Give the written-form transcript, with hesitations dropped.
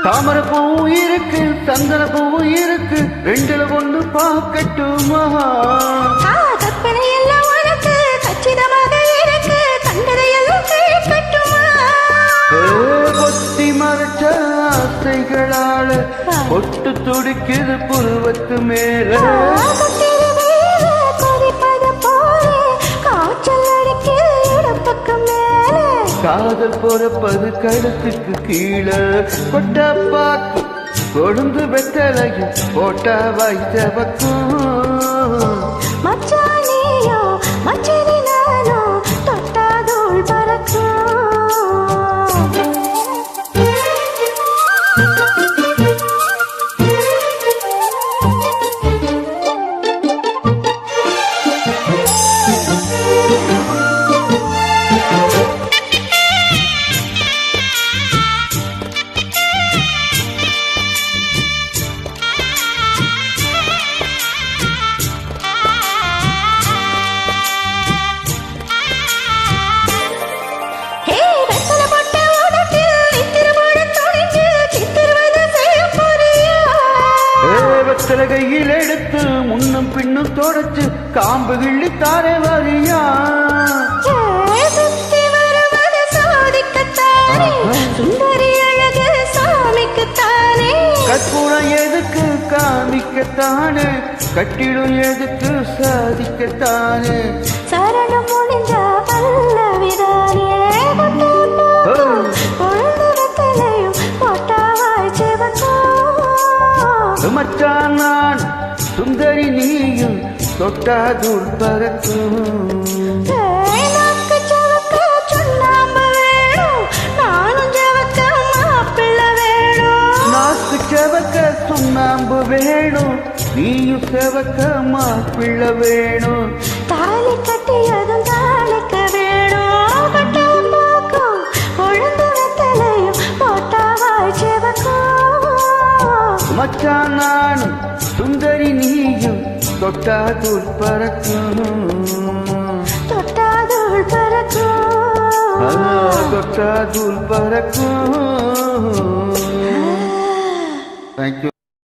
தாமரை பூவும் இருக்கு, சந்தன பூவும் இருக்கு, ரெண்டுல ஒண்ணு பார்க்கட்டுமா? கற்பனை எல்லாம் உனக்கு கச்சிதமாக இருக்கு, கண்டதையெல்லாம் கேட்கட்டுமா? கொத்தி மறைச்ச ஆசைகளால பொட்டு துடிக்குது புருவத்து மேல, கொதிப்பது போல காய்ச்சல் அடிக்குது இடப்பக்கம் மேல, காதல் பொறப்பது கழுத்துக்கு கீழே, கொட்டா பாக்கு கொழுந்து வெத்தலையும் போட்டா வைத்த பக்கம், மச்சானியோ மச்சினி நானோ தொட்டாதூள் பறக்கும். கையில் எடுத்து முன்னும் பின்னும் தொடச்சு காம்பு கிள்ளி தாரே வரியா, கற்பூரம் எதுக்கு காமிக்கத்தானே, கட்டிடும் எதுக்கு சாதிக்கத்தானே, சரணம் முடிஞ்ச பல்லவிதானே, மச்சான் நான் சுந்தரி நீயும் தொட்டாதூள் பறக்கும், நாக்கு செவக்க சுண்ணாம்பு வேணும், நீயும் செவக்க மாப்பிள்ள வேணும், தாலி கட்டியதும் தாளிக்க வேணும், கட்டம் போக்கும் கொழுந்து வெத்தலையும் போட்டாவாய் செவக்கும், மச்சான் நானும் சுந்தரி நீயும் தொட்டாதூள் பறக்கும், தொட்டாதூள் பறக்கும், தொட்டாதூள் பறக்கும். Thank you.